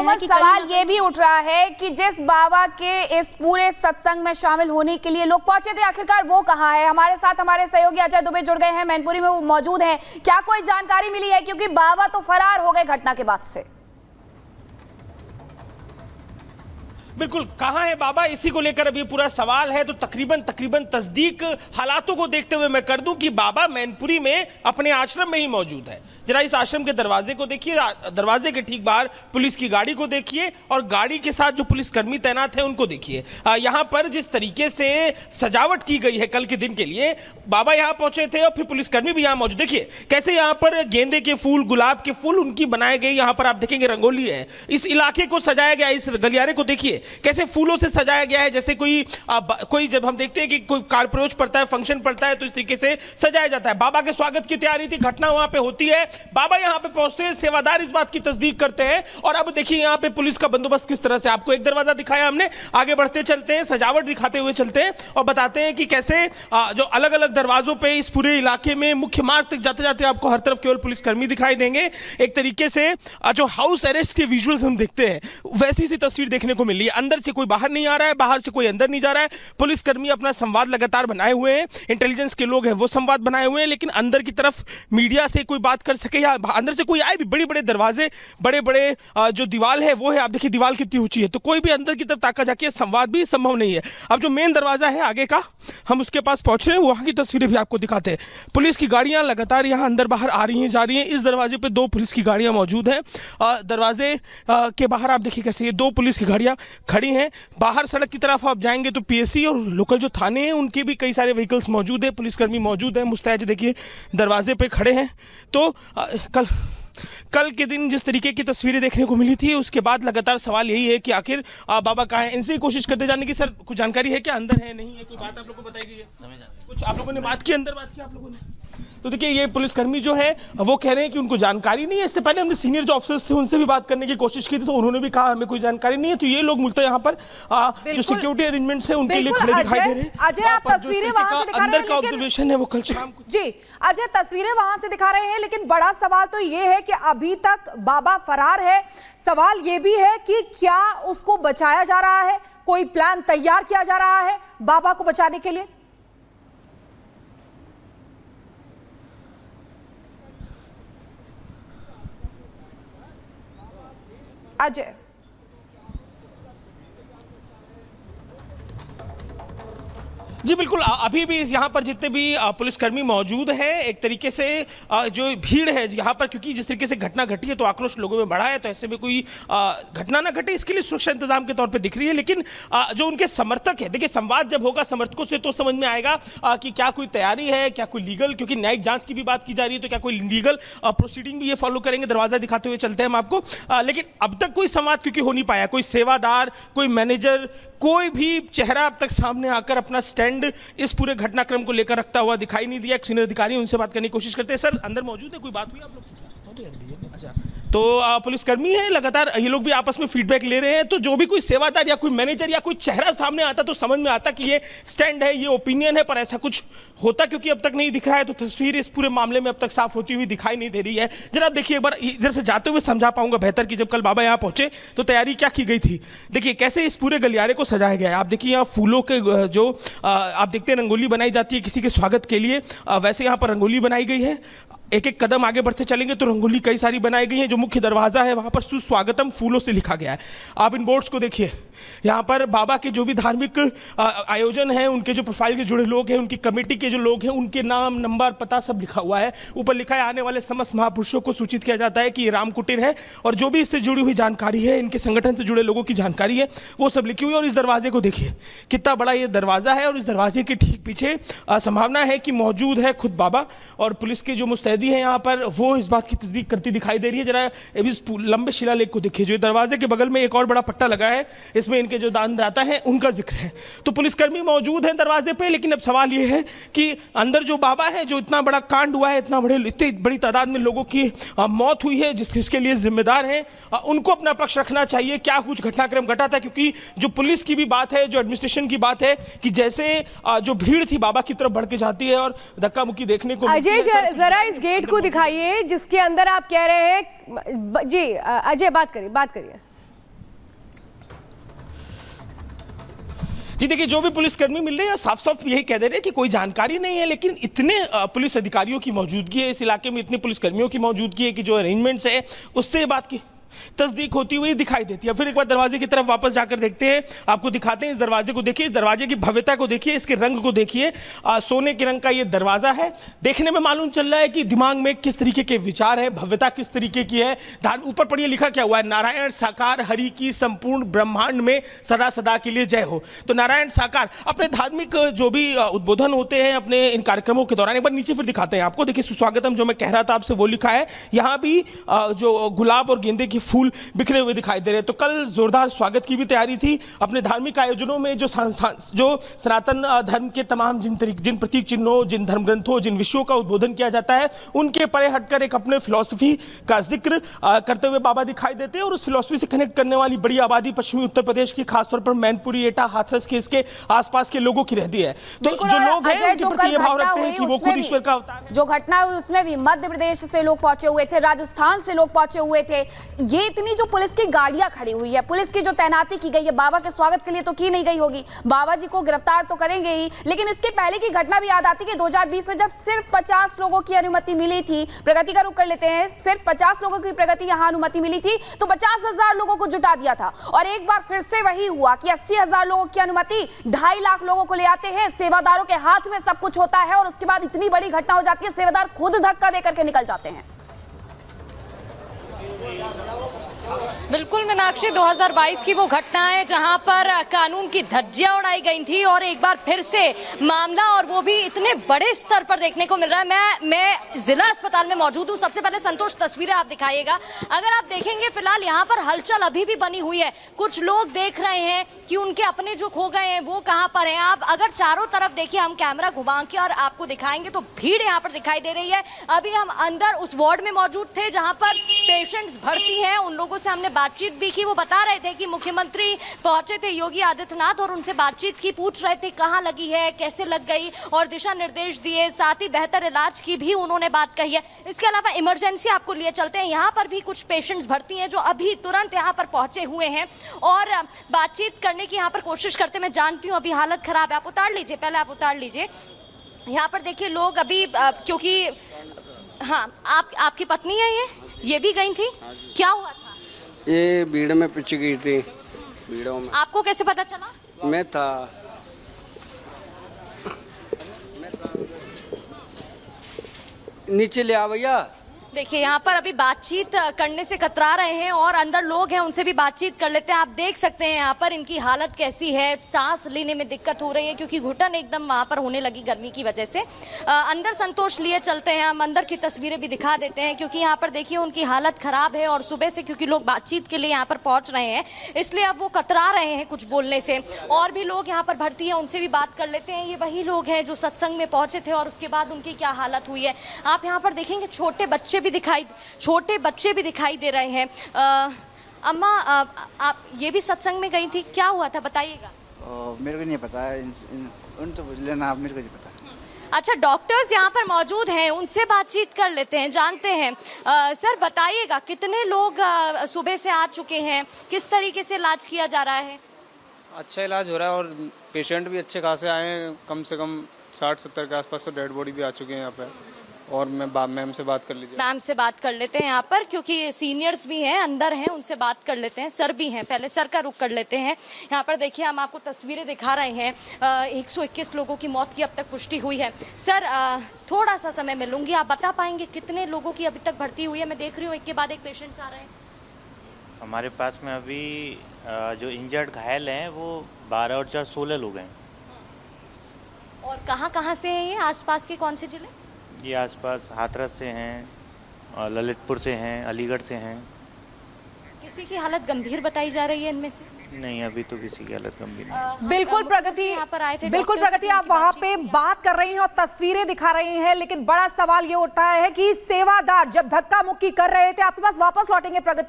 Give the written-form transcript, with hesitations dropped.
हैं कि सवाल ये भी उठ रहा है कि जिस बाबा के इस पूरे सत्संग में शामिल होने के लिए लोग पहुंचे थे, आखिरकार वो कहाँ है? हमारे साथ हमारे सहयोगी अजय दुबे जुड़ गए हैं, मैनपुरी में वो मौजूद हैं। क्या कोई जानकारी मिली है? क्योंकि बाबा तो फरार हो गए घटना के बाद से। बिल्कुल, कहाँ है बाबा, इसी को लेकर अभी पूरा सवाल है। तो तकरीबन तस्दीक हालातों को देखते हुए मैं कर दूं कि बाबा मैनपुरी में अपने आश्रम में ही मौजूद है। जरा इस आश्रम के दरवाजे को देखिए, दरवाजे के ठीक बाहर पुलिस की गाड़ी को देखिए और गाड़ी के साथ जो पुलिसकर्मी तैनात है उनको देखिए। यहाँ पर जिस तरीके से सजावट की गई है कल के दिन के लिए, बाबा यहाँ पहुंचे थे और फिर पुलिसकर्मी भी यहाँ मौजूद। देखिए कैसे यहाँ पर गेंदे के फूल, गुलाब के फूल उनकी बनाए गए, यहाँ पर आप देखेंगे रंगोली है। इस इलाके को सजाया गया, इस गलियारे को देखिए कैसे फूलों से सजाया गया है। जैसे कोई जब हम देखते हैं कि कोई कार्यप्रयोज पड़ता है, फंक्शन पड़ता है, तो इस तरीके से सजाया जाता है। बाबा के स्वागत की तैयारी थी, घटना वहां पे होती है, बाबा यहां पे पहुंचते हैं, सेवादार इस बात की तस्दीक करते हैं। और अब देखिए यहां पे पुलिस का बंदोबस्त किस तरह से, आपको एक दरवाजा दिखाया हमने, आगे बढ़ते चलते हैं, सजावट दिखाते हुए चलते हैं और बताते हैं कि कैसे जो अलग अलग दरवाजों पे इस पूरे इलाके में मुख्य मार्ग तक जाते जाते आपको हर तरफ केवल पुलिसकर्मी दिखाई देंगे। एक तरीके से जो हाउस अरेस्ट के विजुअल्स हम देखते हैं वैसी सी तस्वीर देखने को मिल रही है। अंदर से कोई बाहर नहीं आ रहा है, बाहर से कोई अंदर नहीं जा रहा है। पुलिसकर्मी अपना संवाद लगातार बनाए हुए हैं, इंटेलिजेंस के लोग हैं वो संवाद बनाए हुए हैं, लेकिन अंदर की तरफ मीडिया से कोई बात कर सके या अंदर से कोई आए भी, बड़े बड़े दरवाजे, बड़े बड़े जो दीवार है वो है, आप देखिए दीवार कितनी ऊंची है, तो कोई भी अंदर की तरफ ताका जाके संवाद भी संभव नहीं है। अब जो मेन दरवाजा है आगे का, हम उसके पास पहुंच रहे हैं, वहां की तस्वीरें भी आपको दिखाते हैं। पुलिस की गाड़ियां लगातार यहां अंदर बाहर आ रही हैं, जा रही हैं। इस दरवाजे पे 2 पुलिस की गाड़ियां मौजूद हैं। दरवाजे के बाहर आप देखिए कैसे ये 2 पुलिस की गाड़ियां खड़ी हैं। बाहर सड़क की तरफ आप जाएंगे तो पीएससी और लोकल जो थाने हैं उनके भी कई सारे व्हीकल्स मौजूद है, पुलिसकर्मी मौजूद है, मुस्तैद देखिए दरवाजे पे खड़े हैं। तो कल के दिन जिस तरीके की तस्वीरें देखने को मिली थी, उसके बाद लगातार सवाल यही है कि आखिर बाबा कहाँ हैं। इनसे कोशिश करते जाने की, सर कुछ जानकारी है क्या, अंदर है नहीं है, कोई बात आप लोगों को बताई गई है? कुछ आप लोगों ने बात की, अंदर बात की आप लोगों ने? तो देखिए ये पुलिसकर्मी जो है वो कह रहे हैं कि उनको जानकारी नहीं है। इससे पहले हमने सीनियर जो ऑफिसर्स थे उनसे भी बात करने की कोशिश की थी, तो उन्होंने भी कहा हमें कोई जानकारी नहीं है। तो ये लोग मूलतः यहाँ पर जो सिक्योरिटी अरेंजमेंट्स है उनके लिए खड़े दिखाई दे रहे हैं। अजय, आप तस्वीरें वहां से दिखा रहे हैं, अंदर का ऑब्जर्वेशन है वो कल शाम को। जी अजय, तस्वीरें वहां से दिखा रहे हैं, लेकिन बड़ा सवाल तो ये है कि अभी तक बाबा फरार है। सवाल ये भी है कि क्या उसको बचाया जा रहा है, कोई प्लान तैयार किया जा रहा है बाबा को बचाने के लिए? अजय, जी बिल्कुल, अभी भी यहाँ पर जितने भी पुलिसकर्मी मौजूद हैं, एक तरीके से जो भीड़ है यहाँ पर, क्योंकि जिस तरीके से घटना घटी है तो आक्रोश लोगों में बढ़ा है, तो ऐसे में कोई घटना ना घटे इसके लिए सुरक्षा इंतजाम के तौर पे दिख रही है। लेकिन जो उनके समर्थक है, देखिए संवाद जब होगा समर्थकों से तो समझ में आएगा कि क्या कोई तैयारी है, क्या कोई लीगल, क्योंकि न्यायिक जांच की भी बात की जा रही है, तो क्या कोई लीगल प्रोसीडिंग भी ये फॉलो करेंगे। दरवाजा दिखाते हुए चलते हैं हम आपको, लेकिन अब तक कोई संवाद क्योंकि हो नहीं पाया, कोई सेवादार, कोई मैनेजर, कोई भी चेहरा अब तक सामने आकर अपना स्टैंड इस पूरे घटनाक्रम को लेकर रखता हुआ दिखाई नहीं दिया। एक सीनियर अधिकारी उनसे बात करने की कोशिश करते हैं। सर अंदर मौजूद है, कोई बात हुई आप लोग की? अच्छा, तो पुलिसकर्मी है, लगातार ये लोग भी आपस में फीडबैक ले रहे हैं। तो जो भी कोई सेवादार या कोई मैनेजर या कोई चेहरा सामने आता तो समझ में आता कि ये स्टैंड है, ये ओपिनियन है, पर ऐसा कुछ होता क्योंकि अब तक नहीं दिख रहा है, तो तस्वीर इस पूरे मामले में अब तक साफ होती हुई दिखाई नहीं दे रही है। जरा आप देखिए एक बार, इधर से जाते हुए समझा पाऊंगा बेहतर कि जब कल बाबा यहाँ पहुंचे तो तैयारी क्या की गई थी। देखिए कैसे इस पूरे गलियारे को सजाया गया है। आप देखिए यहाँ फूलों के जो आप देखते हैं रंगोली बनाई जाती है किसी के स्वागत के लिए, वैसे यहाँ पर रंगोली बनाई गई है। एक एक कदम आगे बढ़ते चलेंगे तो रंगोली कई सारी बनाई गई है। जो मुख्य दरवाजा है वहां पर सुस्वागतम फूलों से लिखा गया है। आप इन बोर्ड्स को देखिए, यहाँ पर बाबा के जो भी धार्मिक आयोजन है, उनके जो प्रोफाइल के जुड़े लोग हैं, उनकी कमेटी के जो लोग हैं, उनके नाम, नंबर, पता सब लिखा हुआ है। ऊपर लिखा है आने वाले समस्त महापुरुषों को सूचित किया जाता है कि ये राम कुटीर है, और जो भी इससे जुड़ी हुई जानकारी है, इनके संगठन से जुड़े लोगों की जानकारी है, वो सब लिखी हुई है। और इस दरवाजे को देखिए कितना बड़ा ये दरवाजा है, और इस दरवाजे के ठीक पीछे संभावना है कि मौजूद है खुद बाबा, और पुलिस के जो मुस्तैदी है यहाँ पर वो इस बात की तस्दीक करती दिखाई दे रही है। जरा इस लंबे शिलालेख को देखिए, जो दरवाजे के बगल में एक और बड़ा पट्टा लगा है, इसमें इनके जो दानदाता हैं उनका जिक्र है। तो पुलिसकर्मी मौजूद हैं दरवाजे पे, लेकिन अब सवाल ये है कि अंदर जो बाबा है, जो इतना बड़ा कांड हुआ है, इतनी बड़ी तादाद में लोगों की मौत हुई है, जिसके लिए जिम्मेदार हैं, उनको अपना पक्ष रखना चाहिए। क्या कुछ घटनाक्रम घटा था, क्योंकि जो पुलिस की भी बात है, जो एडमिनिस्ट्रेशन की बात है कि जैसे जो भीड़ थी बाबा की तरफ बढ़ के जाती है और धक्का मुक्की देखने को। अजय जरा इस गेट को दिखाइए जिसके अंदर आप कह रहे हैं। जी अजय बात करिए। जी देखिए, जो भी पुलिसकर्मी मिल रहे हैं साफ साफ यही कह दे रहे हैं कि कोई जानकारी नहीं है, लेकिन इतने पुलिस अधिकारियों की मौजूदगी है इस इलाके में, इतने पुलिसकर्मियों की मौजूदगी है कि जो अरेंजमेंट्स है उससे ये बात की तस्दीक होती हुई दिखाई देती है। फिर एक बार दरवाजे की तरफ वापस जाकर देखते हैं, आपको दिखाते हैं। इस दरवाजे को देखिए, इस दरवाजे की भव्यता को देखिए, इसके रंग को देखिए। सोने के रंग का ये दरवाजा है। देखने में मालूम चल रहा है कि दिमाग में किस तरीके के विचार है, भव्यता किस तरीके की है। ऊपर पढ़िए लिखा क्या हुआ है, नारायण साकार हरि की संपूर्ण ब्रह्मांड में सदा सदा के लिए जय हो। तो नारायण साकार अपने धार्मिक जो भी उद्बोधन होते हैं अपने इन कार्यक्रमों के दौरान, एक बार नीचे फिर दिखाते हैं आपको। देखिए, सुस्वागतम जो मैं कह रहा था आपसे वो लिखा है। यहाँ भी जो गुलाब और गेंदे के फूल बिखरे हुए दिखाई दे रहे हैं। तो कल जोरदार स्वागत की भी तैयारी थी। अपने धार्मिक आयोजनों में जो सनातन धर्म के तमाम जिन प्रतीक चिन्हों, जिन धर्म ग्रंथों, जिन विषयों का उद्बोधन किया जाता है, उनके परे हटकर एक अपने फिलॉसफी का जिक्र करते हुए बाबा दिखाई देते हैं। और उस फिलॉसफी से कनेक्ट करने वाली बड़ी आबादी पश्चिमी उत्तर प्रदेश की, खासतौर पर मैनपुरी, एटा, हाथरस के इसके आसपास के लोगों की रहती है। तो जो लोग हैं उनके प्रति ये भाव रखते हैं कि वो खुद ईश्वर का अवतार है। जो घटना हुई उसमें भी मध्य प्रदेश से लोग पहुंचे हुए थे, राजस्थान से लोग पहुंचे हुए थे। ये इतनी जो पुलिस की गाड़ियां खड़ी हुई है, पुलिस की जो तैनाती की गई है, बाबा के स्वागत के लिए तो की नहीं गई होगी, बाबा जी को गिरफ्तार तो करेंगे ही, लेकिन इसके पहले की घटना भी याद आती है कि 2020 में जब सिर्फ 50 लोगों की अनुमति मिली थी। प्रगति का रुख कर लेते हैं, सिर्फ 50 लोगों की प्रगति यहां अनुमति मिली थी, तो 50,000 लोगों को जुटा दिया था। और एक बार फिर से वही हुआ कि 80,000 लोगों की अनुमति, 2.5 लाख लोगों को ले आते हैं। सेवादारों के हाथ में सब कुछ होता है और उसके बाद इतनी बड़ी घटना हो जाती है, सेवादार खुद धक्का देकर के निकल जाते हैं। बिल्कुल मीनाक्षी, 2022 की वो घटना है जहां पर कानून की धज्जियां उड़ाई गई थी और एक बार फिर से मामला, और वो भी इतने बड़े स्तर पर देखने को मिल रहा है। मैं जिला अस्पताल में मौजूद हूं। सबसे पहले संतोष, तस्वीरें आप दिखाइएगा। अगर आप देखेंगे फिलहाल यहाँ पर हलचल अभी भी बनी हुई है। कुछ लोग देख रहे हैं कि उनके अपने जो खो गए हैं वो कहाँ पर हैं। आप अगर चारों तरफ देखिए, हम कैमरा घुमा के और आपको दिखाएंगे तो भीड़ यहाँ पर दिखाई दे रही है। अभी हम अंदर उस वार्ड में मौजूद थे जहाँ पर पेशेंट्स भर्ती हैं। उन लोगों से हमने बातचीत भी की। वो बता रहे थे कि मुख्यमंत्री पहुंचे थे योगी आदित्यनाथ और उनसे बातचीत की, पूछ रहे थे कहां लगी है, कैसे लग गई, और दिशा निर्देश दिए। साथ ही बेहतर इलाज की भी उन्होंने बात कही है। इसके अलावा इमरजेंसी आपको लिए चलते हैं। यहाँ पर भी कुछ पेशेंट्स भर्ती हैं जो अभी तुरंत यहाँ पर पहुंचे हुए हैं और बातचीत करने की यहाँ पर कोशिश करते। मैं जानती हूँ अभी हालत खराब है। आप उतार लीजिए, पहले आप उतार लीजिए। यहाँ पर देखिए लोग अभी क्योंकि हाँ, आपकी पत्नी है, ये भी गई थी, क्या हुआ था? ये भीड़ में पिच गई थी, भीड़ों में। आपको कैसे पता चला? मैं था। नीचे ले आ भैया। देखिए यहाँ पर अभी बातचीत करने से कतरा रहे हैं और अंदर लोग हैं, उनसे भी बातचीत कर लेते हैं। आप देख सकते हैं यहाँ पर इनकी हालत कैसी है, सांस लेने में दिक्कत हो रही है क्योंकि घुटन एकदम वहाँ पर होने लगी गर्मी की वजह से। अंदर संतोष लिए चलते हैं, हम अंदर की तस्वीरें भी दिखा देते हैं क्योंकि यहाँ पर देखिए उनकी हालत खराब है और सुबह से क्योंकि लोग बातचीत के लिए यहाँ पर पहुँच रहे हैं इसलिए अब वो कतरा रहे हैं कुछ बोलने से। और भी लोग यहाँ पर भर्ती हैं, उनसे भी बात कर लेते हैं। ये वही लोग हैं जो सत्संग में पहुँचे थे और उसके बाद उनकी क्या हालत हुई है। आप यहाँ पर देखेंगे छोटे बच्चे भी दिखाई दे रहे हैं। अम्मा, आप ये भी सत्संग में गई थी, क्या हुआ था बताइएगा? मेरे को नहीं पता है, उन तो पूछ लेना, आप, मेरे को नहीं पता। अच्छा, डॉक्टर्स यहाँ पर मौजूद हैं, उनसे बातचीत कर लेते हैं, जानते हैं। सर बताइएगा, कितने लोग सुबह से आ चुके हैं, किस तरीके से इलाज किया जा रहा है? अच्छा इलाज हो रहा है और पेशेंट भी अच्छे खासे आए हैं, कम से कम 60-70 के आसपास तो डेड बॉडी भी आ चुके हैं यहाँ पे। और मैं मैम से बात कर लीजिए। मैम से बात कर लेते हैं यहाँ पर क्योंकि सीनियर्स भी हैं, अंदर हैं, उनसे बात कर लेते हैं। सर भी हैं, पहले सर का रुख कर लेते हैं। यहाँ पर देखिए हम आपको तस्वीरें दिखा रहे हैं। 121 लोगों की मौत की अब तक पुष्टि हुई है। सर थोड़ा सा समय मैं लूँगी, आप बता पाएंगे कितने लोगों की अभी तक भर्ती हुई है? मैं देख रही हूँ एक के बाद एक पेशेंट्स आ रहे हैं। हमारे पास में अभी जो इंजर्ड घायल हैं वो 12 और 4 16 लोग हैं। और कहाँ से हैं ये? आसपास के कौन से जिले? ये आसपास हाथरस से हैं, ललितपुर से हैं, अलीगढ़ से हैं। किसी की हालत गंभीर बताई जा रही है इनमें से? नहीं, अभी तो किसी की हालत गंभीर नहीं। बिल्कुल प्रगति, यहाँ पर आए थे, बिल्कुल प्रगति, आप वहाँ पे बात कर रही हैं और तस्वीरें दिखा रही हैं, लेकिन बड़ा सवाल ये उठता है कि सेवादार जब धक्का मुक्की कर रहे थे, आपके पास वापस लौटेंगे प्रगति।